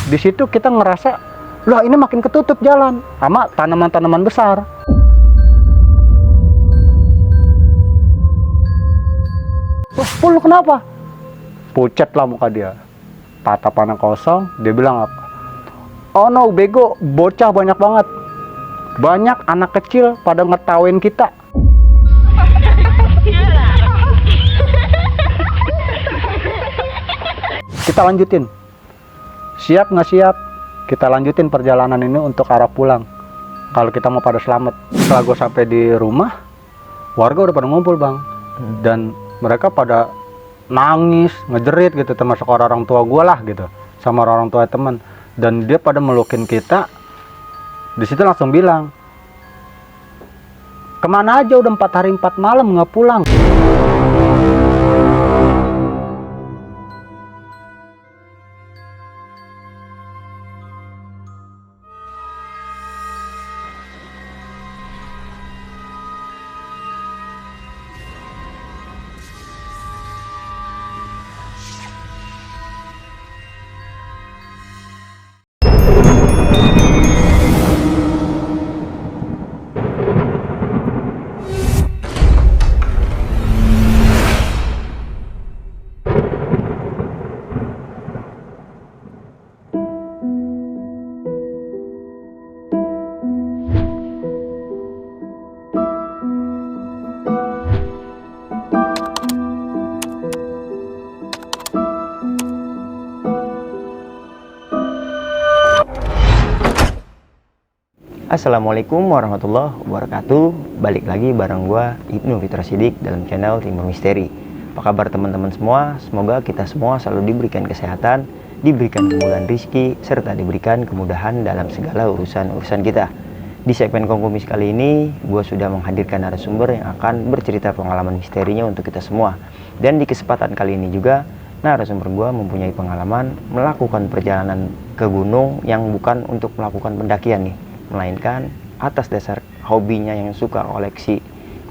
Di situ kita ngerasa, lah ini makin ketutup jalan sama tanaman-tanaman besar. Wah, Pul, kenapa? Pucat lah muka dia, tatapannya kosong. Dia bilang apa? Oh no, bego, bocah banyak banget. Banyak anak kecil pada ngetawain kita. Kita lanjutin. Siap nggak siap? Kita lanjutin perjalanan ini untuk arah pulang. Kalau kita mau pada selamat. Setelah gue sampai di rumah, warga udah pada ngumpul, Bang. Dan mereka pada nangis, ngejerit gitu, termasuk orang tua gue lah gitu, sama orang tua teman. Dan dia pada melukin kita. Di situ langsung bilang, kemana aja udah 4 hari 4 malam nggak pulang. Assalamualaikum warahmatullahi wabarakatuh. Balik lagi bareng gua Ibnu Fitra Sidik dalam channel Timur Misteri. Apa kabar teman-teman semua? Semoga kita semua selalu diberikan kesehatan, diberikan kemudahan rizki, serta diberikan kemudahan dalam segala urusan-urusan kita. Di segmen Kompromis kali ini, gua sudah menghadirkan narasumber yang akan bercerita pengalaman misterinya untuk kita semua. Dan di kesempatan kali ini juga, narasumber gua mempunyai pengalaman melakukan perjalanan ke gunung yang bukan untuk melakukan pendakian nih, melainkan atas dasar hobinya yang suka koleksi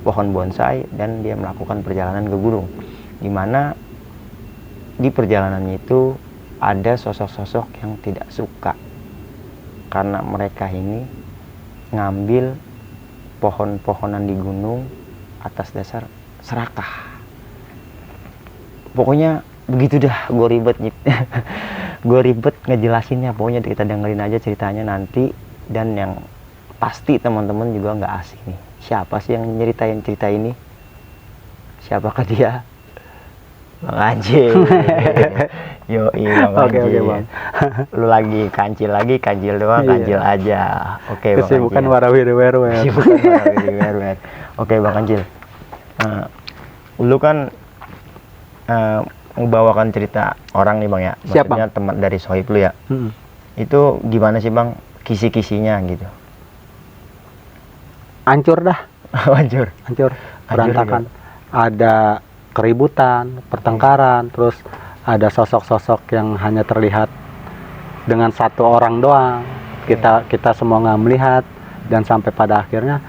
pohon bonsai, dan dia melakukan perjalanan ke gunung, dimana di perjalanannya itu ada sosok-sosok yang tidak suka karena mereka ini ngambil pohon-pohonan di gunung atas dasar serakah. Pokoknya begitu dah, gue ribet gue ribet ngejelasinnya. Pokoknya kita dengerin aja ceritanya nanti. Dan yang pasti teman-teman juga nggak asing nih, siapa sih yang nyeritain cerita ini? Siapakah dia? Bang Anjil. Yoi, Bang Anjil. Oke, Bang. Lu lagi kancil doang, kancil aja. Oke, Bang Anjil. Bukan warawiri-werwer. Oke, Bang Anjil. Lu kan membawakan cerita orang nih, Bang ya. Maksudnya teman dari sohib lu ya. Itu gimana sih, Bang? Kisi-kisinya gitu. Hancur dah. Hancur, berantakan. Ada keributan, pertengkaran, terus ada sosok-sosok yang hanya terlihat dengan satu orang doang. Kita semua nggak melihat, dan sampai pada akhirnya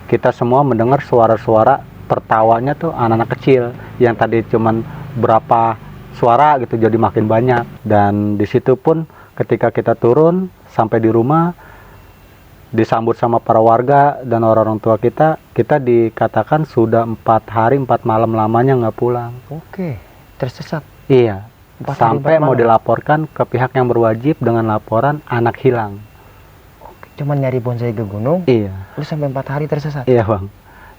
kita semua mendengar suara-suara tertawanya tuh anak-anak kecil yang tadi cuman berapa suara gitu jadi makin banyak. Dan di situ pun ketika kita turun sampai di rumah, disambut sama para warga dan orang-orang tua kita dikatakan sudah 4 hari 4 malam lamanya nggak pulang. Oke, tersesat. Iya, sampai mau dilaporkan ke pihak yang berwajib dengan laporan anak hilang. Oke, cuman nyari bonsai ke gunung. Iya. Lu sampai 4 hari tersesat. Iya, Bang.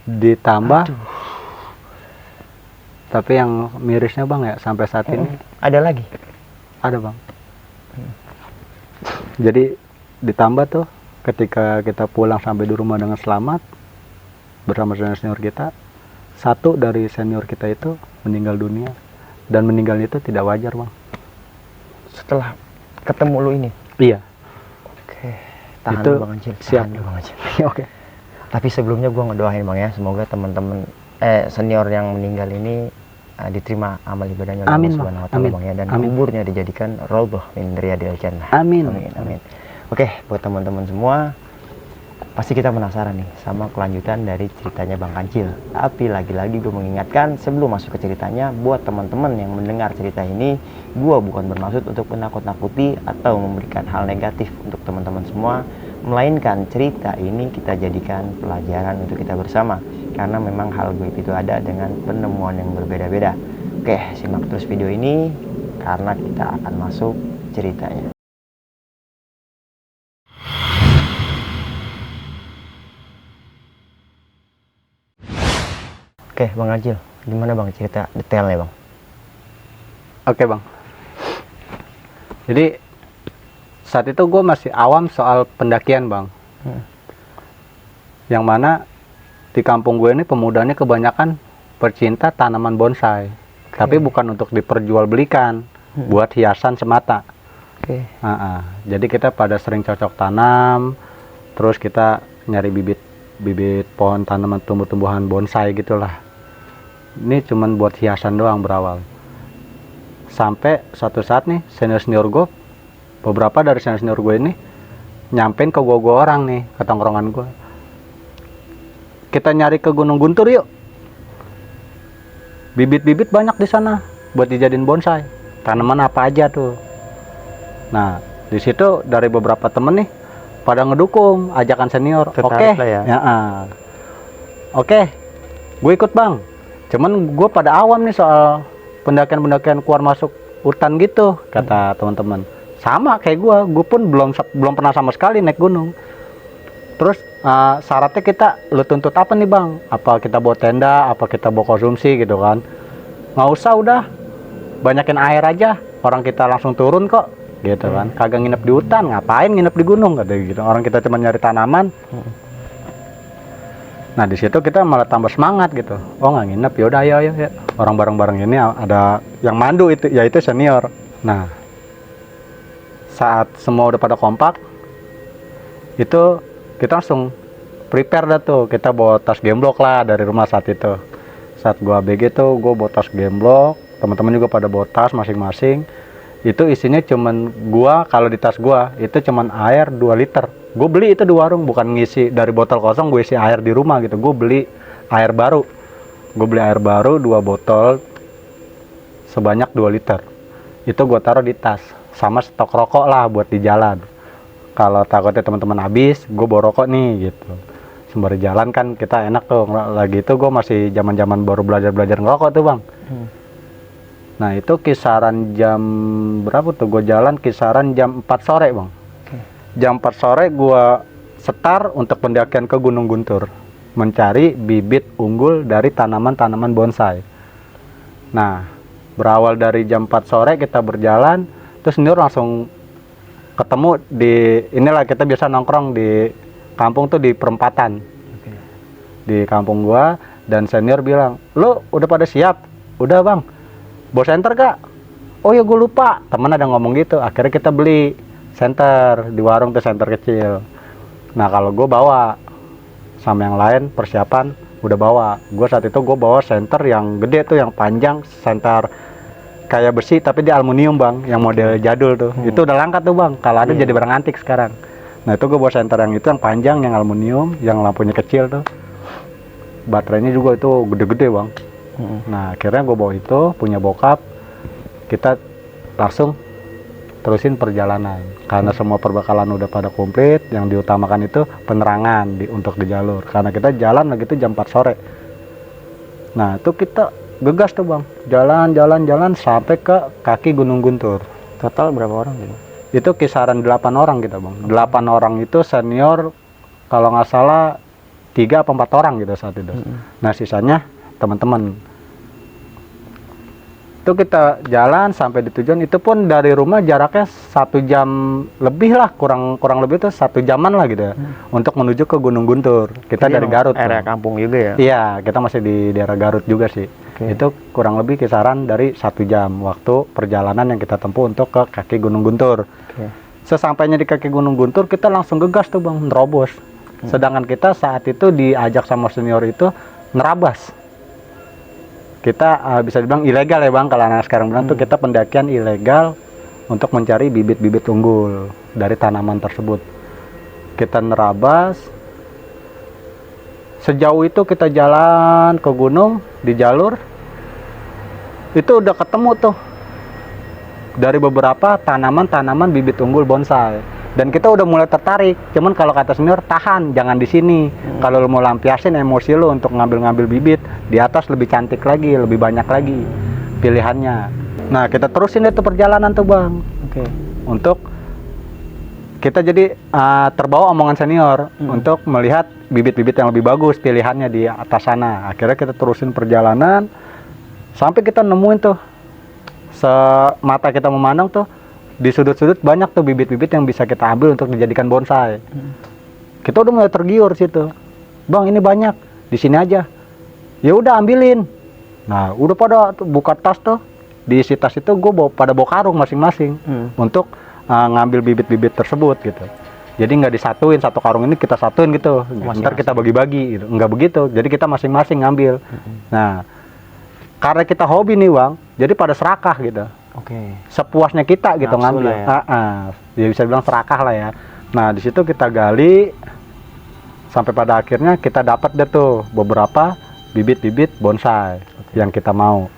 Ditambah. Aduh. Tapi yang mirisnya, Bang, ya sampai saat ini ada lagi. Ada, Bang. Jadi ditambah tuh ketika kita pulang sampai di rumah dengan selamat bersama senior kita, satu dari senior kita itu meninggal dunia, dan meninggalnya itu tidak wajar, Bang. Setelah ketemu lu ini? Iya. Oke, tahan itu lu, Bang Anjil. Siap. Bang Anjil. Oke. Tapi sebelumnya gua ngedoain, Bang ya, semoga teman-teman senior yang meninggal ini diterima amal ibadahnya oleh Allah Subhanahu wa taala, Bang ya, dan kuburnya dijadikan raudhah min riyadil jannah. Amin. Amin. Oke, buat teman-teman semua, Pasti kita penasaran nih sama kelanjutan dari ceritanya Bang Kancil. Tapi lagi-lagi gue mengingatkan sebelum masuk ke ceritanya, buat teman-teman yang mendengar cerita ini, gue bukan bermaksud untuk menakut-nakuti atau memberikan hal negatif untuk teman-teman semua, melainkan cerita ini kita jadikan pelajaran untuk kita bersama, karena memang hal gaib itu ada dengan penemuan yang berbeda-beda. Oke, simak terus video ini karena kita akan masuk ceritanya. Oke, Bang Kancil, gimana Bang cerita detailnya Bang? Oke bang. Jadi saat itu gue masih awam soal pendakian bang. Yang mana di kampung gue ini pemudanya kebanyakan pecinta tanaman bonsai. Tapi bukan untuk diperjualbelikan, buat hiasan semata. Jadi kita pada sering cocok tanam, terus kita nyari bibit pohon tanaman tumbuh-tumbuhan bonsai gitulah. Ini cuman buat hiasan doang berawal. Sampai suatu saat nih senior gue, beberapa dari senior gue ini nyampein ke gue orang nih, ke tongkrongan gue. Kita nyari ke Gunung Guntur yuk. Bibit-bibit banyak di sana buat dijadiin bonsai. Tanaman apa aja tuh. Nah, di situ dari beberapa temen nih pada ngedukung ajakan senior. Oke. Ya. Oke. Gue ikut, Bang. Cuman gue pada awam nih soal pendakian keluar masuk hutan gitu, kata teman-teman. Sama kayak gue pun belum pernah sama sekali naik gunung. Terus syaratnya lu tuntut apa nih bang? Apa kita bawa tenda, apa kita bawa konsumsi gitu kan? Nggak usah, udah banyakin air aja, orang kita langsung turun kok gitu kan. Kagak nginep di hutan, ngapain nginep di gunung, kata gitu. Orang kita cuma nyari tanaman. Nah di situ kita malah tambah semangat gitu. Oh nggak nginep, yaudah ayo ya. Orang bareng-bareng ini ada yang mandu itu, yaitu senior. Nah saat semua udah pada kompak, itu kita langsung prepare dah tuh. Kita bawa tas gemblok lah dari rumah saat itu. Saat gua ABG tuh, gua bawa tas gemblok. Teman-teman juga pada bawa tas masing-masing. Itu isinya cuman kalau di tas gua itu cuman air 2 liter. Gue beli itu di warung, bukan ngisi dari botol kosong gue isi air di rumah gitu. Gue beli air baru. Gue beli air baru 2 botol sebanyak 2 liter. Itu gue taruh di tas sama stok rokok lah buat di jalan. Kalau takutnya teman-teman habis, gue bawa rokok nih gitu. Sembari jalan kan kita enak tuh. Lagi itu gue masih zaman-zaman baru belajar ngerokok tuh bang. Nah itu kisaran jam berapa tuh? Gue jalan kisaran jam 4 sore bang. Jam 4 sore gue setar untuk pendakian ke Gunung Guntur, mencari bibit unggul dari tanaman-tanaman bonsai. Nah berawal dari jam 4 sore kita berjalan, terus senior langsung ketemu di inilah, kita biasa nongkrong di kampung tuh di perempatan. Di kampung gua, dan senior bilang, "Lu udah pada siap?" "Udah bang." "Bawa senter kak?" "Oh ya gue lupa." Temen ada ngomong gitu. Akhirnya kita beli senter di warung tuh, senter kecil. Nah kalau gue bawa, sama yang lain persiapan udah bawa. Gue saat itu gue bawa senter yang gede tuh, yang panjang, senter kayak besi tapi di aluminium bang, yang model jadul tuh. Itu udah langka tuh bang, kalau ada jadi barang antik sekarang. Nah itu gue bawa senter yang itu, yang panjang, yang aluminium, yang lampunya kecil tuh. Baterainya juga itu gede-gede bang. Nah akhirnya gue bawa itu, punya bokap. Kita langsung terusin perjalanan karena semua perbekalan udah pada komplit. Yang diutamakan itu penerangan untuk di jalur, karena kita jalan lagi itu jam 4 sore. Nah itu kita gegas tuh bang, jalan sampai ke kaki Gunung Guntur. Total berapa orang gitu? Itu kisaran 8 orang kita bang. 8 orang itu senior kalau nggak salah 3 atau 4 orang gitu saat itu. Nah sisanya teman-teman. Itu kita jalan sampai di tujuan, itu pun dari rumah jaraknya 1 jam lebih lah, kurang lebih tuh 1 jaman lah gitu ya, untuk menuju ke Gunung Guntur. Kita dari Garut. Area kampung juga ya? Iya, kita masih di daerah Garut juga sih. Itu kurang lebih kisaran dari 1 jam waktu perjalanan yang kita tempuh untuk ke kaki Gunung Guntur. Sesampainya di kaki Gunung Guntur, kita langsung gegas tuh bang, nerobos. Sedangkan kita saat itu diajak sama senior itu nerabas. Kita bisa dibilang ilegal ya bang, kalau anak sekarang bilang tuh kita pendakian ilegal untuk mencari bibit-bibit unggul dari tanaman tersebut. Kita nerabas Sejauh itu kita jalan ke gunung di jalur, itu udah ketemu tuh dari beberapa tanaman-tanaman bibit unggul bonsai. Dan kita udah mulai tertarik. Cuman kalau kata senior, tahan, jangan di sini. Kalau lu mau lampiasin emosi lu untuk ngambil-ngambil bibit, di atas lebih cantik lagi, lebih banyak lagi pilihannya. Nah, kita terusin itu perjalanan tuh, Bang. Oke. Untuk kita jadi terbawa omongan senior untuk melihat bibit-bibit yang lebih bagus pilihannya di atas sana. Akhirnya kita terusin perjalanan sampai kita nemuin tuh, semata kita memandang tuh, di sudut-sudut banyak tuh bibit-bibit yang bisa kita ambil untuk dijadikan bonsai. Kita udah mulai tergiur situ. Bang, ini banyak, di sini aja. Ya udah, ambilin. Nah, udah pada buka tas tuh. Di isi tas itu gue pada bawa karung masing-masing untuk ngambil bibit-bibit tersebut gitu. Jadi nggak disatuin, satu karung ini kita satuin gitu. Ntar kita bagi-bagi gitu. Nggak begitu. Jadi kita masing-masing ngambil. Nah, karena kita hobi nih, Bang, jadi pada serakah gitu. Oke. Sepuasnya kita gitu Nafsu ngambil. lah Ya bisa bilang serakah lah ya. Nah, di situ kita gali sampai pada akhirnya kita dapat deh tuh beberapa bibit-bibit bonsai yang kita mau.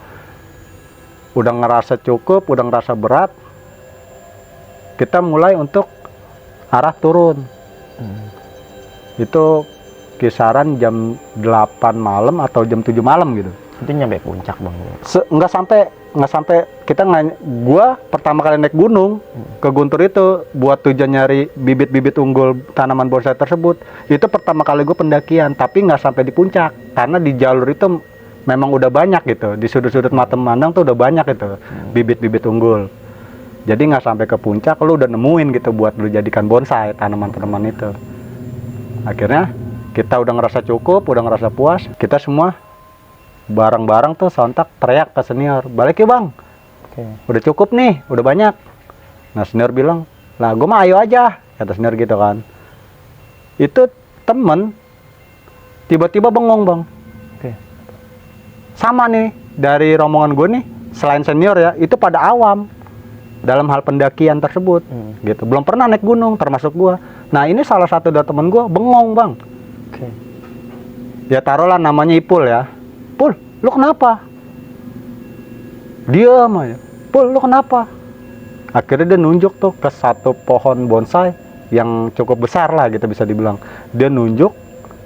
Udah ngerasa cukup, udah ngerasa berat, kita mulai untuk arah turun. Itu kisaran jam 8 malam atau jam 7 malam gitu. Itu nyampe puncak, Bang. Nggak sampai kita gua pertama kali naik gunung ke Guntur itu buat tujuan nyari bibit-bibit unggul tanaman bonsai tersebut. Itu pertama kali gue pendakian, tapi nggak sampai di puncak karena di jalur itu memang udah banyak gitu. Di sudut-sudut mata memandang tuh udah banyak itu bibit-bibit unggul. Jadi nggak sampai ke puncak, lu udah nemuin gitu buat lu jadikan bonsai tanaman-tanaman itu. Akhirnya kita udah ngerasa cukup, udah ngerasa puas, kita semua bareng-bareng tuh sontak teriak ke senior, balik ya, Bang. Udah cukup nih, udah banyak. Nah, senior bilang, lah gue mah ayo aja, kata senior gitu kan. Itu temen tiba-tiba bengong, Bang. Sama nih, dari rombongan gue nih, selain senior ya, itu pada awam dalam hal pendakian tersebut gitu, belum pernah naik gunung termasuk gue. Nah, ini salah satu dari temen gue bengong, Bang. Ya taruhlah namanya Ipul ya. Pul, lu kenapa? Diam aja. Pul, lu kenapa? Akhirnya dia nunjuk tuh ke satu pohon bonsai yang cukup besar lah gitu bisa dibilang. Dia nunjuk,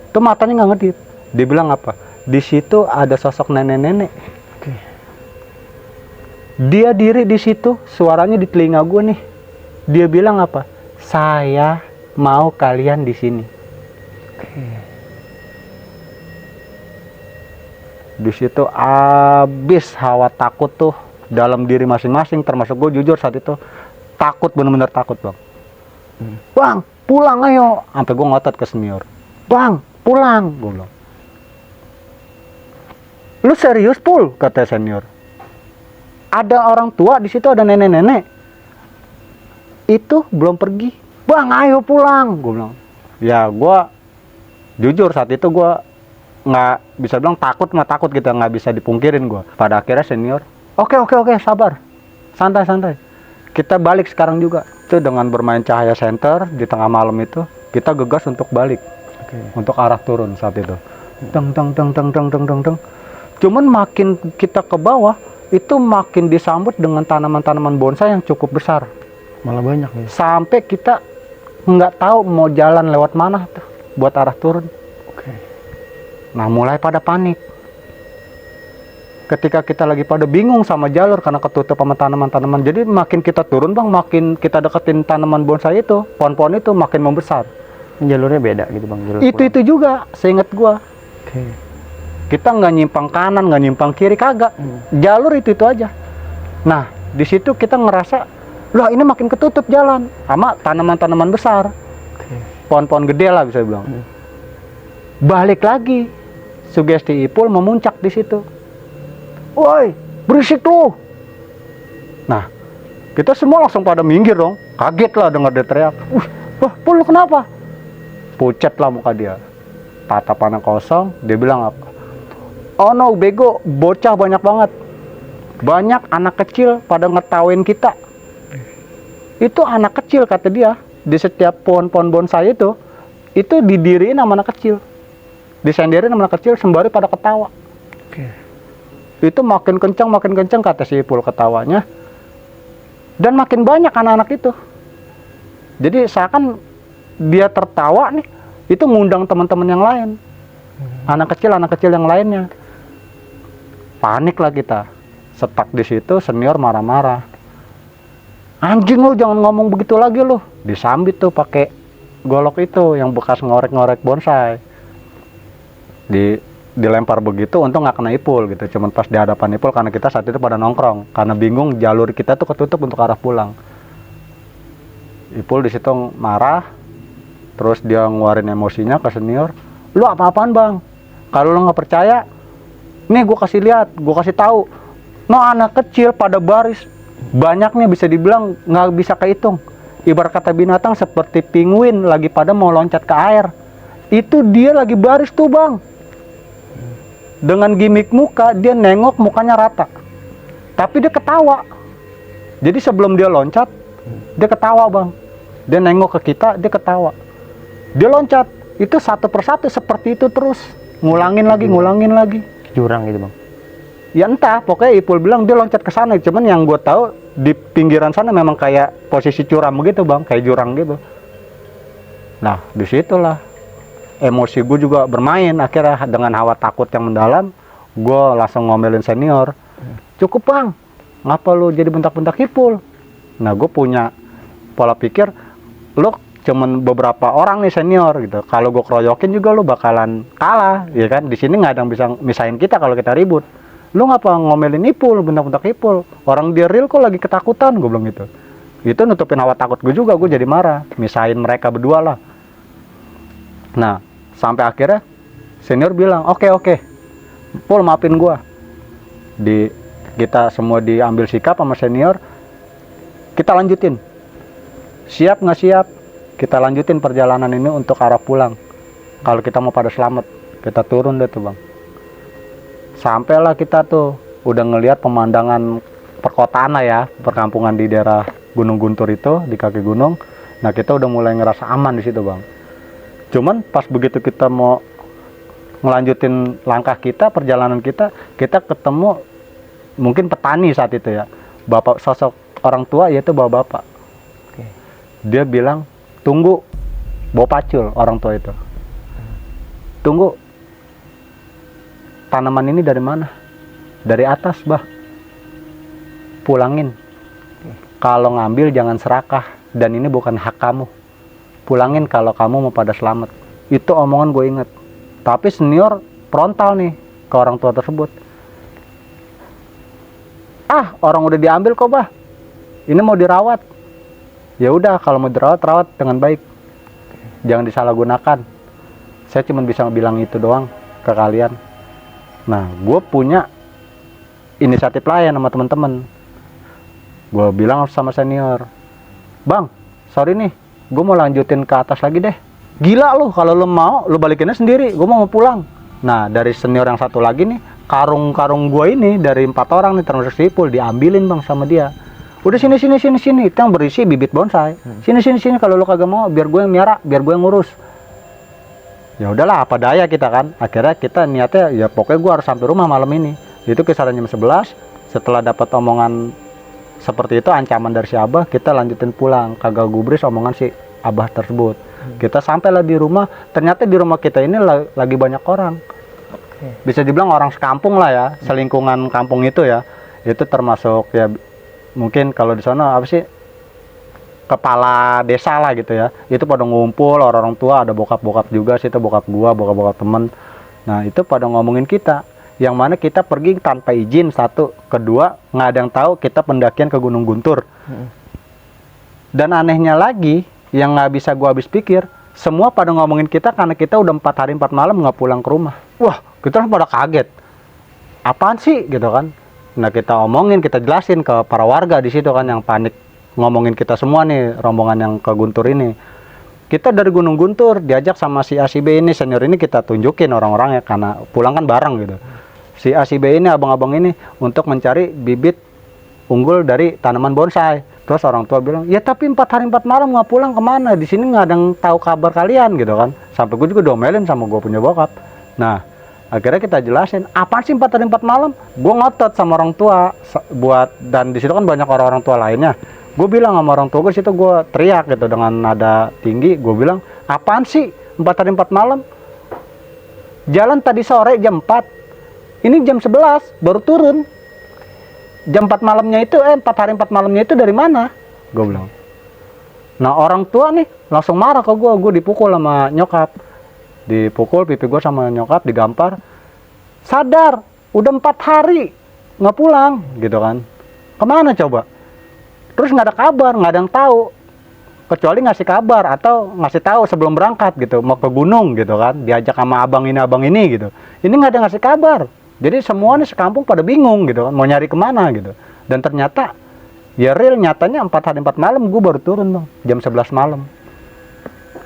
tuh matanya nggak ngedip. Dia bilang apa? Di situ ada sosok nenek-nenek. Dia diri di situ, suaranya di telinga gue nih. Dia bilang apa? Saya mau kalian di sini. Di situ abis hawa takut tuh dalam diri masing-masing, termasuk gue jujur saat itu takut, bener-bener takut, Bang. Bang, pulang ayo. Sampai gue ngotot ke senior. Bang, pulang, gue bilang. Lu serius, Pul? Kata senior. Ada orang tua di situ, ada nenek-nenek. Itu belum pergi. Bang, ayo pulang, gue bilang. Ya, gue jujur saat itu gue nggak bisa bilang takut gitu, nggak bisa dipungkirin gue. Pada akhirnya senior, oke, sabar, santai, kita balik sekarang juga. Itu dengan bermain cahaya senter di tengah malam itu, kita gegas untuk balik, untuk arah turun saat itu. Teng. Cuman makin kita ke bawah, itu makin disambut dengan tanaman-tanaman bonsai yang cukup besar. Malah banyak ya. Sampai kita nggak tahu mau jalan lewat mana tuh buat arah turun. Nah, mulai pada panik. Ketika kita lagi pada bingung sama jalur karena ketutup sama tanaman-tanaman. Jadi makin kita turun, Bang, makin kita deketin tanaman bonsai itu, pohon-pohon itu makin membesar. Jalurnya beda gitu, Bang. Itu juga, seingat gua. Kita nggak nyimpang kanan, nggak nyimpang kiri, kagak. Jalur itu aja. Nah, di situ kita ngerasa, loh ini makin ketutup jalan sama tanaman-tanaman besar. Pohon-pohon gede lah bisa bilang. Balik lagi, sugesti Ipul memuncak di situ. Woi, berisik lu. Nah, kita semua langsung pada minggir dong. Kaget lah dengar dia teriak. Wah, Pul, lu kenapa? Pucat lah muka dia. Tatapannya kosong, dia bilang apa? Oh no, bego, bocah banyak banget. Banyak anak kecil pada ngetawain kita. Itu anak kecil kata dia. Di setiap pohon-pohon bonsai itu didiriin sama anak kecil. disenderin sama anak kecil sembari pada ketawa. Itu makin kencang kata si Ipul ketawanya, dan makin banyak anak-anak itu. Jadi seakan dia tertawa nih, itu ngundang teman-teman yang lain, anak kecil yang lainnya. Panik lah kita, stuck di situ. Senior marah-marah, anjing lu jangan ngomong begitu lagi lu. Disambit tuh pakai golok itu yang bekas ngorek-ngorek bonsai, dilempar begitu. Untung nggak kena Ipul gitu, cuman pas di hadapan Ipul, karena kita saat itu pada nongkrong karena bingung jalur kita tuh ketutup untuk arah pulang. Ipul di situ marah, terus dia ngeluarin emosinya ke senior. Lu apa-apaan bang, kalau lu nggak percaya nih gue kasih lihat, gue kasih tahu. No, anak kecil pada baris, banyaknya bisa dibilang nggak bisa kehitung. Ibarat kata binatang seperti penguin lagi pada mau loncat ke air. Itu dia lagi baris tuh bang. Dengan gimmick muka, dia nengok mukanya rata. Tapi dia ketawa. Jadi sebelum dia loncat, dia ketawa bang. Dia nengok ke kita, dia ketawa. Dia loncat, itu satu persatu seperti itu terus. Ngulangin lagi. Jurang gitu bang? Ya entah, pokoknya Ipul bilang dia loncat ke sana. Cuman yang gue tahu di pinggiran sana memang kayak posisi curam begitu bang, kayak jurang gitu. Nah disitulah emosi gue juga bermain. Akhirnya dengan hawa takut yang mendalam, gue langsung ngomelin senior. Cukup bang, ngapa lu jadi bentak-bentak Ipul? Nah gue punya pola pikir, lu cuman beberapa orang nih senior gitu. Kalau gue keroyokin juga lu bakalan kalah, ya kan? Di sini nggak ada yang bisa misahin kita kalau kita ribut. Lu ngapa ngomelin Ipul, bentak-bentak Ipul? Orang dia real kok lagi ketakutan, gue bilang gitu. Itu nutupin hawa takut gue juga, gue jadi marah, misahin mereka berdua lah. Nah, sampai akhirnya senior bilang, oke, Pul maafin gue. Kita semua diambil sikap sama senior, kita lanjutin. Siap nggak siap? Kita lanjutin perjalanan ini untuk arah pulang. Kalau kita mau pada selamat, kita turun deh tuh bang. Sampailah kita tuh udah ngelihat pemandangan perkotaan lah ya, perkampungan di daerah Gunung Guntur itu, di kaki gunung. Nah kita udah mulai ngerasa aman di situ bang. Cuman pas begitu kita mau ngelanjutin langkah kita, perjalanan kita ketemu mungkin petani saat itu ya, bapak, sosok orang tua, yaitu bapak-bapak. Dia bilang, tunggu, bawa pacul. Orang tua itu, tunggu, tanaman ini dari mana? Dari atas bah, pulangin. Kalau ngambil jangan serakah, dan ini bukan hak kamu. Pulangin kalau kamu mau pada selamat. Itu omongan gue inget. Tapi senior frontal nih ke orang tua tersebut. Ah, orang udah diambil kok bah, ini mau dirawat. Ya udah, kalau mau dirawat, rawat dengan baik, jangan disalahgunakan. Saya cuma bisa bilang itu doang ke kalian. Nah, gue punya inisiatif lain sama teman-teman. Gue bilang sama senior, bang, sorry nih, gue mau lanjutin ke atas lagi deh. Gila lu, kalau lu mau, lu balikinnya sendiri, gue mau pulang. Nah, dari senior yang satu lagi nih, karung-karung gue ini dari 4 orang nih termasuk si Ipul, diambilin bang sama dia. Udah sini, itu yang berisi bibit bonsai. Sini, kalau lu kagak mau, biar gue yang miara, biar gue yang ngurus. Ya udahlah, apa daya kita kan. Akhirnya kita niatnya, ya pokoknya gue harus sampai rumah malam ini. Itu kisaran jam 11, setelah dapat omongan seperti itu, ancaman dari si Abah, kita lanjutin pulang. Kagak gubris omongan si Abah tersebut. Kita sampailah di rumah, ternyata di rumah kita ini lagi banyak orang. Bisa dibilang orang sekampung lah ya, selingkungan kampung itu ya. Itu termasuk ya, mungkin kalau di sana apa sih, kepala desa lah gitu ya. Itu pada ngumpul, orang-orang tua, ada bokap-bokap juga sih, itu bokap gua, bokap-bokap temen. Nah itu pada ngomongin kita, yang mana kita pergi tanpa izin, satu. Kedua, nggak ada yang tahu kita pendakian ke Gunung Guntur. Dan anehnya lagi, yang nggak bisa gua habis pikir, semua pada ngomongin kita karena kita udah 4 hari 4 malam nggak pulang ke rumah. Wah, kita pada kaget. Apaan sih gitu kan? Nah kita omongin, kita jelasin ke para warga di situ kan, yang panik ngomongin kita semua nih, rombongan yang ke Guntur ini. Kita dari Gunung Guntur diajak sama si A si B ini, senior ini kita tunjukin orang-orang ya, karena pulang kan bareng gitu. Si A si B ini, abang-abang ini, untuk mencari bibit unggul dari tanaman bonsai. Terus orang tua bilang, ya tapi 4 hari 4 malam nggak pulang kemana? Di sini nggak ada yang tahu kabar kalian gitu kan. Sampai gue juga domelin sama gue punya bokap. Nah, akhirnya kita jelasin, apaan sih 4 hari 4 malam? Gue ngotot sama orang tua buat, dan di situ kan banyak orang-orang tua lainnya. Gue bilang sama orang tua gue, situ gue teriak gitu dengan nada tinggi. Gue bilang, apaan sih 4 hari 4 malam? Jalan tadi sore jam 4, ini jam 11 baru turun. Jam 4 malamnya itu, 4 hari 4 malamnya itu dari mana? Gue bilang. Nah, orang tua nih langsung marah ke gue dipukul sama nyokap. Dipukul pipi gue sama nyokap, digampar. Sadar, udah 4 hari nggak pulang gitu kan. Kemana coba? Terus nggak ada kabar, nggak ada yang tahu. Kecuali ngasih kabar atau ngasih tahu sebelum berangkat gitu, mau ke gunung gitu kan, diajak sama abang ini gitu. Ini nggak ada ngasih kabar. Jadi semua nih sekampung pada bingung gitu kan, mau nyari kemana gitu. Dan ternyata ya real nyatanya 4 hari 4 malam gue baru turun bang, jam 11 malam.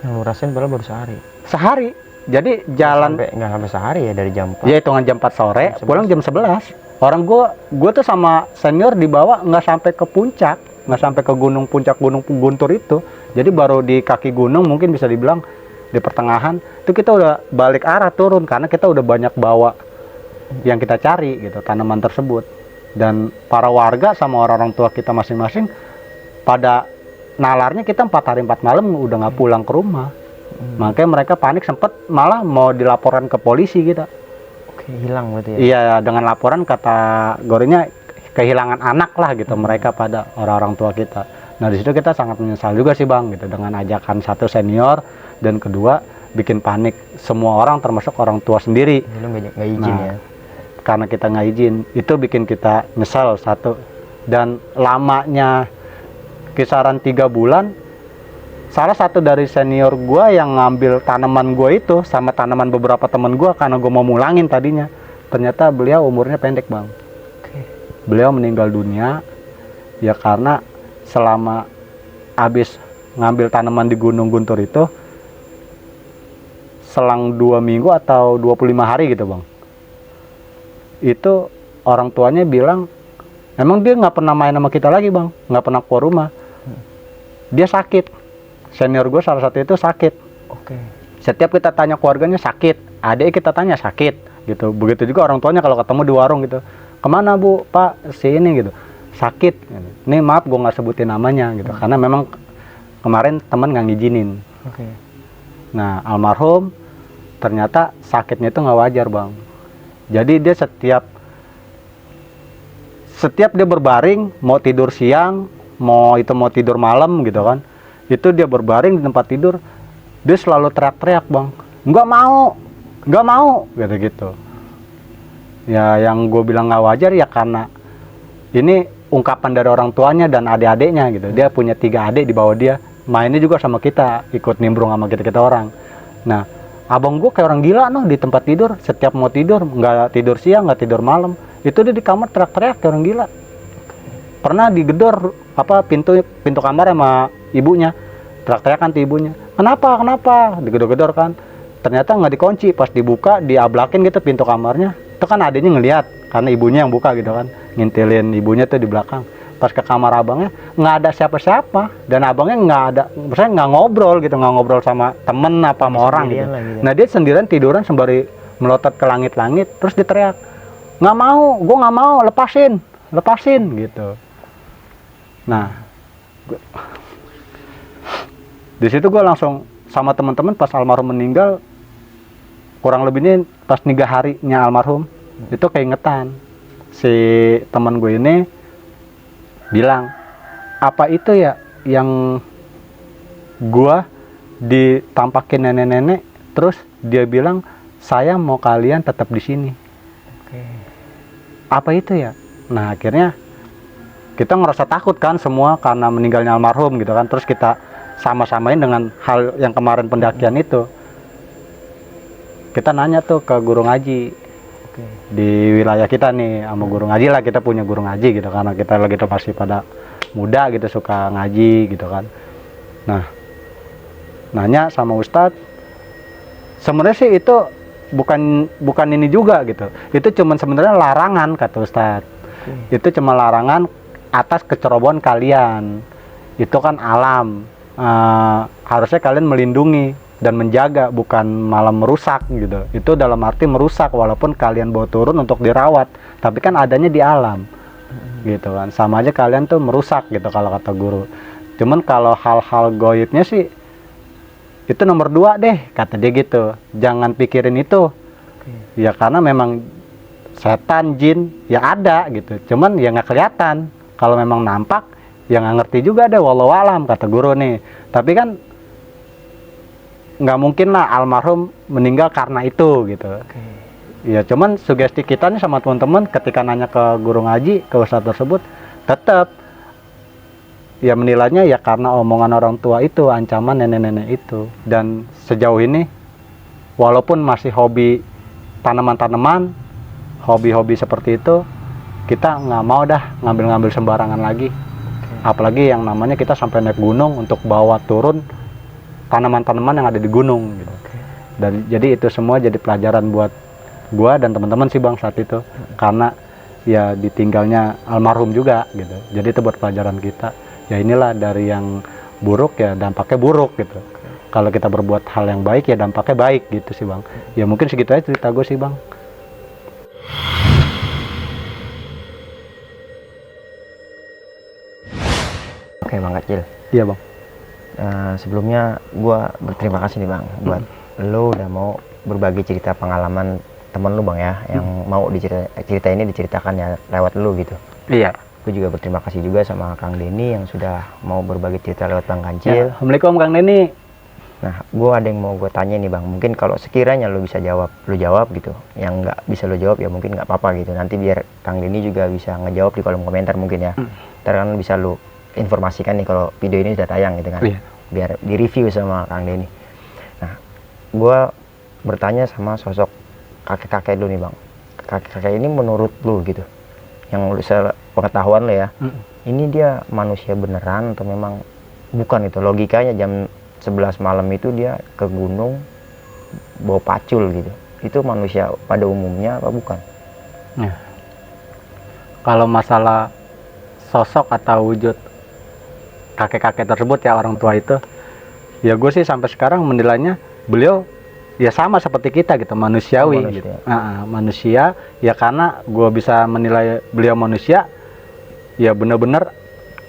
Yang lu rasain padahal baru sehari. Sehari. Jadi jalan Nggak sampai sehari ya, dari jam 4. ya hitungan jam 4 sore, Jam 11. pulang jam 11. Orang gue tuh sama senior dibawa nggak sampai ke puncak, nggak sampai ke gunung, puncak Gunung Guntur itu. Jadi baru di kaki gunung, mungkin bisa dibilang di pertengahan itu kita udah balik arah turun, karena kita udah banyak bawa yang kita cari gitu, tanaman tersebut. Dan para warga sama orang-orang tua kita masing-masing pada nalarnya kita 4 hari 4 malam udah nggak pulang ke rumah. Makanya mereka panik, sempet malah mau dilaporkan ke polisi kita. Oke, hilang berarti ya. Iya, dengan laporan kategorinya kehilangan anak lah gitu, mereka pada orang-orang tua kita. Nah, di situ kita sangat menyesal juga sih bang gitu, dengan ajakan satu senior, dan kedua bikin panik semua orang termasuk orang tua sendiri. Lu nggak izin ya. Karena kita nggak izin, itu bikin kita nyesal satu. Dan lamanya kisaran 3 bulan, salah satu dari senior gua yang ngambil tanaman gua itu sama tanaman beberapa teman gua, karena gua mau mulangin tadinya, ternyata beliau umurnya pendek bang. Beliau meninggal dunia ya karena selama habis ngambil tanaman di Gunung Guntur itu, selang 2 minggu atau 25 hari gitu bang, itu orang tuanya bilang emang dia nggak pernah main sama kita lagi bang, nggak pernah keluar rumah. Dia sakit, senior gue salah satu itu sakit. Oke. Setiap kita tanya keluarganya sakit, adik kita tanya sakit gitu. Begitu juga orang tuanya kalau ketemu di warung gitu, kemana bu, pak, si ini gitu, sakit gitu. Ini maaf gue nggak sebutin namanya gitu, karena memang kemarin teman nggak ngizinin. Oke. Nah, almarhum ternyata sakitnya itu nggak wajar bang. Jadi dia setiap dia berbaring, mau tidur siang, mau tidur malam gitu kan, itu dia berbaring di tempat tidur, dia selalu teriak-teriak bang, nggak mau gitu. Ya yang gue bilang nggak wajar ya karena ini ungkapan dari orang tuanya dan adik-adiknya gitu. Dia punya 3 adik di bawah dia, mainnya juga sama kita, ikut nimbrung sama kita orang. Nah, abang gue kayak orang gila di tempat tidur, setiap mau tidur nggak tidur siang, nggak tidur malam, itu dia di kamar teriak-teriak kayak orang gila. Pernah digedor pintu kamar sama ibunya, teriak-teriakan tuh ibunya, kenapa digedor-gedor kan, ternyata nggak dikunci, pas dibuka diablakin gitu pintu kamarnya. Itu kan adiknya ngelihat karena ibunya yang buka gitu kan, ngintilin ibunya tuh di belakang. Pas ke kamar abangnya nggak ada siapa-siapa, dan abangnya nggak ngobrol sama temen apa sama orang gitu. Gitu. Nah dia sendirian tiduran sembari melotot ke langit-langit, terus diteriak, gue nggak mau, lepasin gitu. Nah, di situ gue langsung sama teman-teman pas almarhum meninggal, kurang lebihnya pas 3 harinya almarhum, itu keingetan si teman gue ini bilang, apa itu ya yang gue ditampakin nenek-nenek, terus dia bilang saya mau kalian tetap di sini. Oke. Apa itu ya? Nah akhirnya kita ngerasa takut kan semua karena meninggalnya almarhum gitu kan, terus kita sama-samain dengan hal yang kemarin pendakian itu. Kita nanya tuh ke guru ngaji. Oke. Di wilayah kita nih sama guru ngaji lah, kita punya guru ngaji gitu, karena kita lagi masih pada muda gitu, suka ngaji gitu kan. Nah, nanya sama ustadz, sebenarnya sih itu bukan ini juga gitu, itu cuman sebenarnya larangan kata ustadz. Itu cuma larangan atas kecerobohan kalian, itu kan alam, harusnya kalian melindungi, dan menjaga, bukan malah merusak gitu. Itu dalam arti merusak, walaupun kalian bawa turun untuk dirawat, tapi kan adanya di alam gitu kan. Sama aja kalian tuh merusak gitu kalau kata guru. Cuman kalau hal-hal goibnya sih itu nomor 2 deh kata dia gitu, jangan pikirin itu. Ya karena memang setan, jin ya ada gitu, cuman ya nggak kelihatan. Kalau memang nampak ya nggak ngerti juga deh, walau alam kata guru nih. Tapi kan nggak mungkin lah almarhum meninggal karena itu gitu. Ya cuman sugesti kita nih sama teman-teman ketika nanya ke guru ngaji, ke ustadz tersebut, tetap ya menilainya ya karena omongan orang tua itu, ancaman nenek-nenek itu. Dan sejauh ini walaupun masih hobi tanaman-tanaman, hobi-hobi seperti itu, kita nggak mau dah ngambil-ngambil sembarangan lagi. Apalagi yang namanya kita sampai naik gunung untuk bawa turun tanaman-tanaman yang ada di gunung gitu. Dan jadi itu semua jadi pelajaran buat gua dan teman-teman sih Bang saat itu, karena ya ditinggalnya almarhum juga gitu. Jadi itu buat pelajaran kita. Ya inilah dari yang buruk ya dampaknya buruk gitu. Kalau kita berbuat hal yang baik ya dampaknya baik gitu sih Bang. Ya mungkin segitu aja cerita gue sih Bang. Oke Bang Kacil. Iya Bang. Sebelumnya gua berterima kasih nih Bang buat lo udah mau berbagi cerita pengalaman temen lu Bang ya, yang mau cerita ini diceritakan ya lewat lu gitu. Iya. Gue juga berterima kasih juga sama Kang Denny yang sudah mau berbagi cerita lewat Bang Kancil. Ya, Assalamualaikum Kang Denny. Nah, gue ada yang mau gue tanya nih Bang. Mungkin kalau sekiranya lu bisa jawab, lu jawab gitu. Yang nggak bisa lu jawab ya mungkin nggak apa-apa gitu. Nanti biar Kang Denny juga bisa ngejawab di kolom komentar mungkin ya. Ntar kan bisa lu informasikan nih kalau video ini sudah tayang gitu kan. Iya. Biar di review sama Kang Denny. Nah, gue bertanya sama sosok kakek-kakek lu nih Bang. Kakek-kakek ini menurut lu gitu, yang lu pengetahuan lo ya, ini dia manusia beneran atau memang bukan itu? Logikanya jam 11 malam itu dia ke gunung bawa pacul gitu, itu manusia pada umumnya apa bukan? Ya. Kalau masalah sosok atau wujud kakek-kakek tersebut ya, orang tua itu, ya gue sih sampai sekarang menilainya beliau ya sama seperti kita gitu, manusiawi gitu. Manusia ya, karena gue bisa menilai beliau manusia ya bener-bener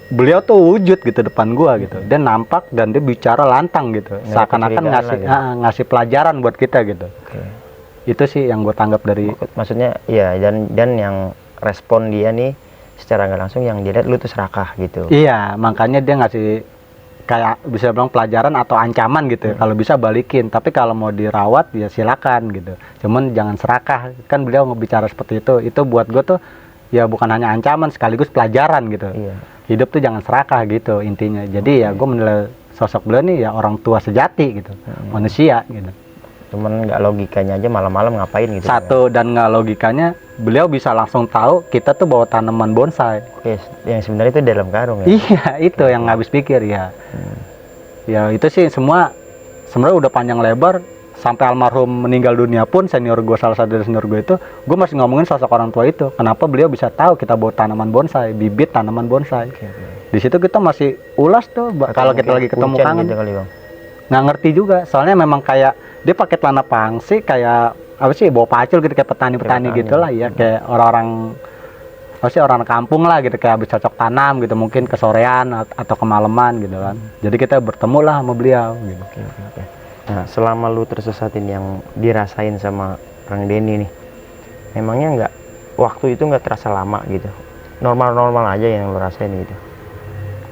beliau tuh wujud gitu depan gua gitu, dan nampak dan dia bicara lantang gitu, seakan-akan ngasih pelajaran buat kita gitu. Itu sih yang gue tanggap dari, maksudnya ya, dan yang respon dia nih secara nggak langsung yang dia lihat lu tuh serakah gitu. Iya, makanya dia ngasih kayak bisa bilang pelajaran atau ancaman gitu ya. Kalau bisa balikin, tapi kalau mau dirawat ya silakan gitu, cuman jangan serakah. Kan beliau ngebicara seperti itu buat gue tuh ya bukan hanya ancaman, sekaligus pelajaran gitu. Iya. Hidup tuh jangan serakah gitu intinya. Jadi ya gue menilai sosok beliau nih ya orang tua sejati gitu, manusia gitu. Cuman nggak logikanya aja malam-malam ngapain gitu. Satu, dan nggak logikanya beliau bisa langsung tahu kita tuh bawa tanaman bonsai. Oke, yang sebenarnya itu dalam karung ya. Iya, itu yang nggak habis pikir ya. Ya itu sih semua sebenarnya udah panjang lebar. Sampai almarhum meninggal dunia pun senior gue, salah satu dari senior gue itu, gue masih ngomongin sosok orang tua itu. Kenapa beliau bisa tahu kita bawa tanaman bonsai, bibit tanaman bonsai. Di situ kita masih ulas tuh kalau kita lagi ketemu kangen. Gitu kali, Bang. Nggak ngerti juga, soalnya memang kayak dia pakai celana pangsi kayak apa sih, bawa pacul gitu, kayak petani-petani gitulah ya, kayak orang-orang apa sih, orang kampung lah gitu, kayak habis cocok tanam gitu, mungkin ke sorean atau kemalaman gitu kan. Jadi kita bertemu lah sama beliau gitu. Oke. Nah, selama lu tersesatin yang dirasain sama Kang Denny nih, memangnya nggak, waktu itu nggak terasa lama gitu? Normal-normal aja yang lu rasain gitu?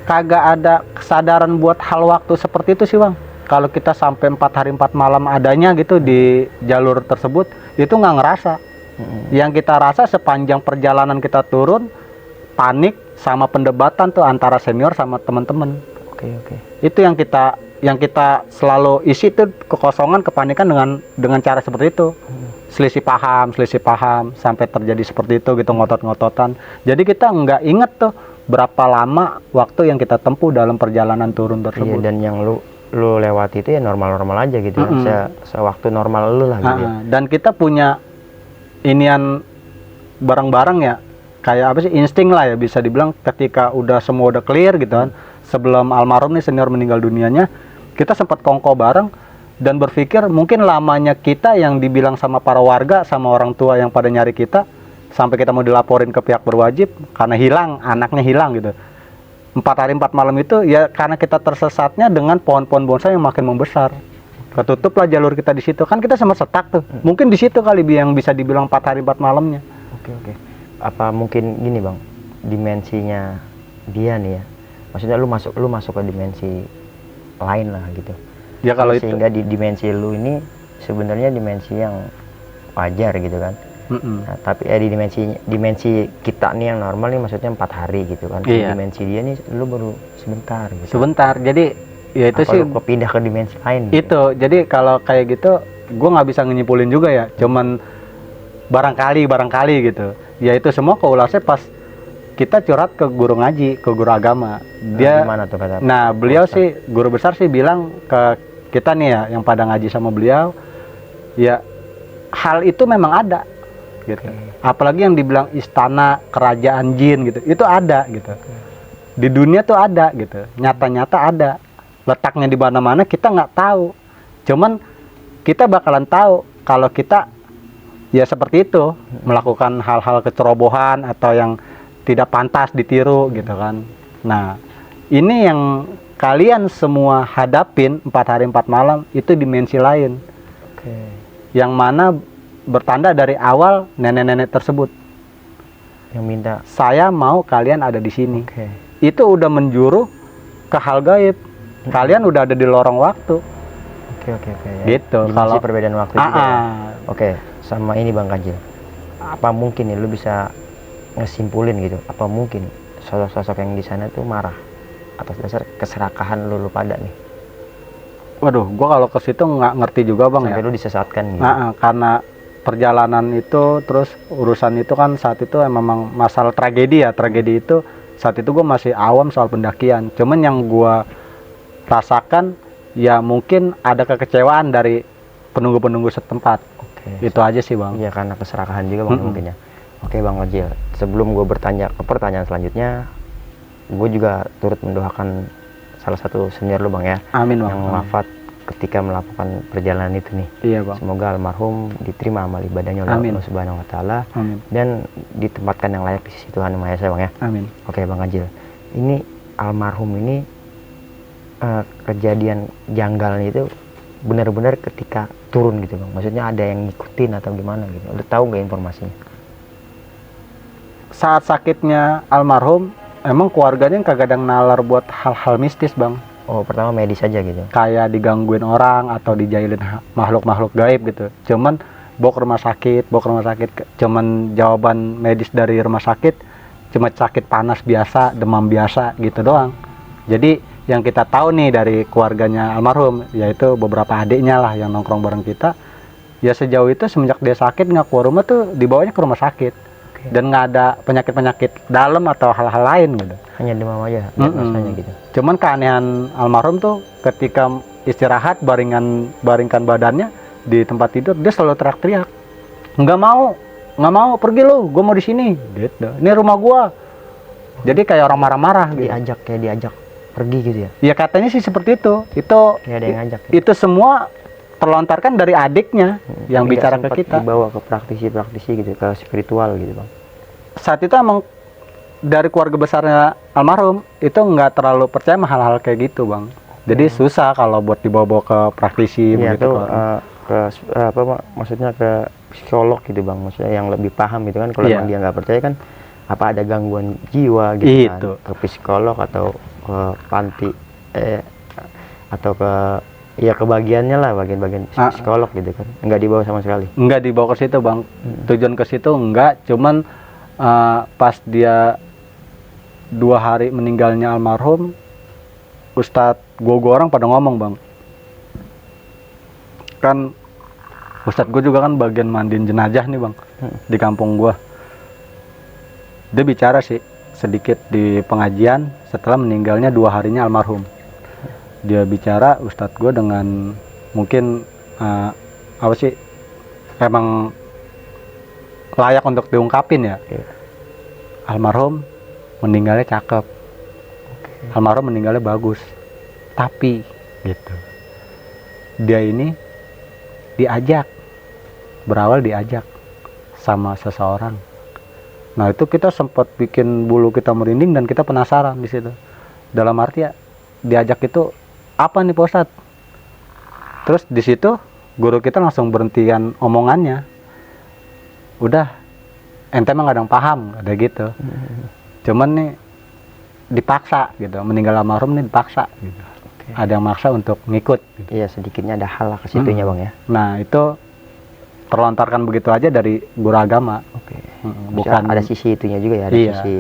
Kagak ada kesadaran buat hal waktu seperti itu sih Bang. Kalau kita sampai 4 hari 4 malam adanya gitu di jalur tersebut, itu nggak ngerasa. Yang kita rasa sepanjang perjalanan kita turun, panik sama pendebatan tuh antara senior sama teman-teman. Oke. Itu yang kita selalu isi tuh, kekosongan, kepanikan dengan cara seperti itu. Selisih paham sampai terjadi seperti itu gitu, ngotot-ngototan. Jadi kita nggak inget tuh berapa lama waktu yang kita tempuh dalam perjalanan turun tersebut. Iya, dan yang lu lewati itu ya normal-normal aja gitu. Sewaktu normal lu lah gitu. Dan kita punya inian bareng-bareng ya, kayak apa sih, insting lah ya bisa dibilang, ketika udah semua udah clear gitu kan. Sebelum almarhum nih senior meninggal dunianya, kita sempat kongko bareng, dan berpikir mungkin lamanya kita yang dibilang sama para warga, sama orang tua yang pada nyari kita, sampai kita mau dilaporin ke pihak berwajib karena hilang, anaknya hilang gitu. 4 hari 4 malam itu ya karena kita tersesatnya dengan pohon-pohon bonsai yang makin membesar. Ketutuplah jalur kita di situ. Kan kita sempat setak tuh. Mungkin di situ kali yang bisa dibilang 4 hari 4 malamnya. Oke. Apa mungkin gini Bang, dimensinya dia nih ya. Maksudnya lu masuk ke dimensi lain lah gitu. Ya kalau itu sehingga di dimensi lu ini sebenarnya dimensi yang wajar gitu kan. Nah, tapi di dimensi kita nih yang normal nih maksudnya 4 hari gitu kan. Di dimensi dia nih lu baru sebentar gitu. Sebentar. Jadi ya itu sih lu pindah ke dimensi lain gitu? Itu jadi kalau kayak gitu gue nggak bisa nyimpulin juga ya, cuman barangkali gitu ya. Itu semua keulasnya pas kita curhat ke guru ngaji, ke guru agama. Dia gimana tuh kata? Nah beliau sih, guru besar sih bilang ke kita nih ya yang pada ngaji sama beliau, ya hal itu memang ada gitu. Apalagi yang dibilang istana kerajaan jin gitu, itu ada gitu. Di dunia tuh ada gitu, nyata-nyata ada. Letaknya di mana-mana kita nggak tahu. Cuman kita bakalan tahu kalau kita ya seperti itu, melakukan hal-hal kecerobohan atau yang tidak pantas ditiru gitu kan. Nah, ini yang kalian semua hadapin 4 hari 4 malam itu dimensi lain. Yang mana bertanda dari awal nenek-nenek tersebut yang minta saya mau kalian ada di sini. Itu udah menjuru ke hal gaib. Kalian udah ada di lorong waktu. Oke. Gitu. Kalau perbedaan waktu juga. Ya? Oke. Sama ini Bang Kajil. Apa mungkin nih lu bisa ngesimpulin gitu? Apa mungkin sosok-sosok yang di sana tuh marah atas dasar keserakahan lu pada nih? Waduh, gua kalau ke situ nggak ngerti juga Bang. Sampai ya. Lu disesatkan gitu. Karena perjalanan itu, terus urusan itu kan saat itu memang masalah tragedi ya. Tragedi itu saat itu gue masih awam soal pendakian. Cuman yang gue rasakan ya mungkin ada kekecewaan dari penunggu-penunggu setempat. Itu aja sih Bang. Iya, karena keserakahan juga Bang mungkin ya. Oke Bang Kajil, sebelum gue bertanya ke pertanyaan selanjutnya, gue juga turut mendoakan salah satu senior lu Bang ya. Amin Bang. Yang wafat ketika melakukan perjalanan itu nih. Iya Bang. Semoga almarhum diterima amal ibadahnya oleh Allah Subhanahu wa taala dan ditempatkan yang layak di sisi Tuhan Yang Maha Esa Bang ya. Amin. Oke Bang Kajil. Ini almarhum ini kejadian janggalnya itu benar-benar ketika turun gitu Bang. Maksudnya ada yang ngikutin atau gimana gitu. Udah tahu nggak informasinya? Saat sakitnya almarhum, emang keluarganya kagak ada nalar buat hal-hal mistis Bang. Oh, pertama medis aja gitu. Kayak digangguin orang atau dijailin makhluk-makhluk gaib gitu. Cuman bawa ke rumah sakit. Cuman jawaban medis dari rumah sakit cuma sakit panas biasa, demam biasa gitu doang. Jadi yang kita tahu nih dari keluarganya almarhum, yaitu beberapa adiknya lah yang nongkrong bareng kita. Ya sejauh itu semenjak dia sakit nggak keluar rumah tuh dibawanya ke rumah sakit. Dan nggak ada penyakit-penyakit dalam atau hal-hal lain gitu. Hanya demam aja, rasanya gitu. Cuman keanehan almarhum tuh ketika istirahat baringkan badannya di tempat tidur, dia selalu teriak-teriak, nggak mau pergi lu, gue mau di sini gitu. Ini rumah gua. Jadi kayak orang marah-marah gitu. Diajak pergi gitu ya. Ya katanya sih seperti itu. Itu kayak ada yang ngajak. Ya? Itu semua terlontarkan dari adiknya yang bicara ke kita. Dibawa ke praktisi gitu, ke spiritual gitu Bang. Saat itu emang dari keluarga besarnya almarhum itu nggak terlalu percaya sama hal-hal kayak gitu Bang. Jadi susah kalau buat dibawa-bawa ke praktisi begitu. Maksudnya ke psikolog gitu Bang. Maksudnya yang lebih paham gitu kan. Kalau emang dia nggak percaya kan apa ada gangguan jiwa gitu kan. Ke psikolog atau ke panti atau ke bagiannya lah, bagian psikolog gitu kan. Nggak dibawa sama sekali. Nggak dibawa ke situ Bang. Tujuan ke situ enggak, cuman pas dia 2 hari meninggalnya almarhum, Ustadz gua orang pada ngomong Bang. Kan Ustadz gue juga kan bagian mandiin jenazah nih Bang, di kampung gua. Dia bicara sih sedikit di pengajian setelah meninggalnya 2 harinya almarhum. Dia bicara Ustadz gue dengan mungkin emang layak untuk diungkapin ya. Almarhum meninggalnya cakep, almarhum meninggalnya bagus, tapi gitu dia ini berawal diajak sama seseorang. Nah itu kita sempat bikin bulu kita merinding dan kita penasaran di situ. Dalam arti ya, diajak itu apa nih Pak Ustadz? Terus di situ guru kita langsung berhentikan omongannya. Udah, ente mah kadang paham, ada gitu. Cuman nih dipaksa gitu, meninggal almarhum nih dipaksa gitu. Ada yang maksa untuk ngikut gitu. Iya, sedikitnya ada hal ke situnya Bang ya. Nah itu terlontarkan begitu aja dari guru agama. Bukan ada sisi itunya juga ya, ada Iya. sisi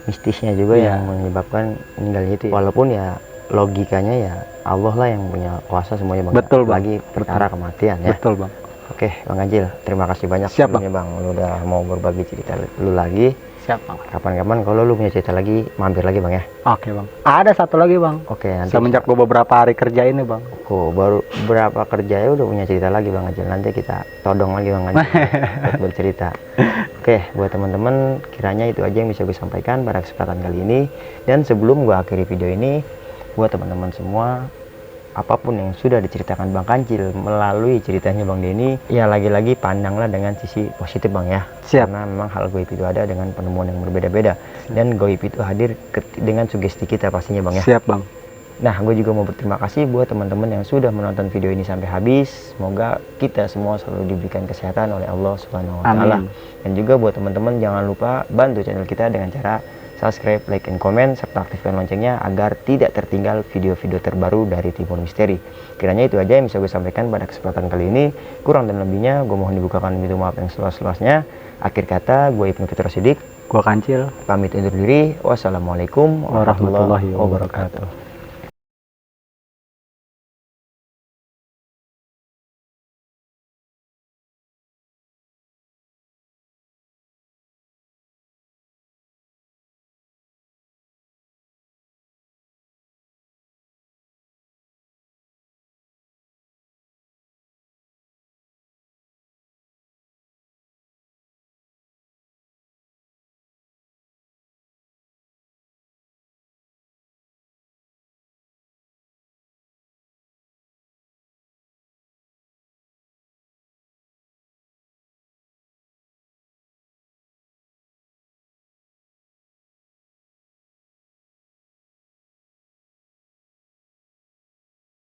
mistisnya juga Iya. yang menyebabkan meninggalnya itu. Walaupun ya logikanya ya Allah lah yang punya kuasa semuanya Bang. Betul, Bang. Lagi perkara kematian ya. Betul Bang. Oke Bang Ajil, terima kasih banyak Siap, sebelumnya Bang. Lu udah mau berbagi cerita lu lagi. Siap Bang. Kapan-kapan kalau lu punya cerita lagi, mampir lagi Bang ya. Oke Bang. Ada satu lagi Bang. Oke, nanti Semenjak gue beberapa hari kerja ini Bang. baru berapa kerja ya udah punya cerita lagi Bang Ajil. Nanti kita todong lagi Bang Ajil buat bercerita. Oke, buat teman-teman kiranya itu aja yang bisa gue sampaikan pada kesempatan kali ini. Dan sebelum gue akhiri video ini, buat teman-teman semua, apapun yang sudah diceritakan Bang Kancil melalui ceritanya Bang Denny, ya lagi-lagi pandanglah dengan sisi positif Bang ya. Siap. Karena memang hal goib itu ada dengan penemuan yang berbeda-beda. Dan goib itu hadir dengan sugesti kita pastinya Bang ya. Siap Bang. Nah, gue juga mau berterima kasih buat teman-teman yang sudah menonton video ini sampai habis. Semoga kita semua selalu diberikan kesehatan oleh Allah Subhanahu wa taala. Amin. Dan juga buat teman-teman jangan lupa bantu channel kita dengan cara subscribe, like, and comment serta aktifkan loncengnya agar tidak tertinggal video-video terbaru dari Timur Misteri. Kiranya itu aja yang bisa gue sampaikan pada kesempatan kali ini. Kurang dan lebihnya gue mohon dibukakan pintu maaf yang seluas-luasnya. Akhir kata, gue Ibnu Fitra Siddiq Gua Kancil. pamit undur diri. Wassalamualaikum warahmatullahi wabarakatuh.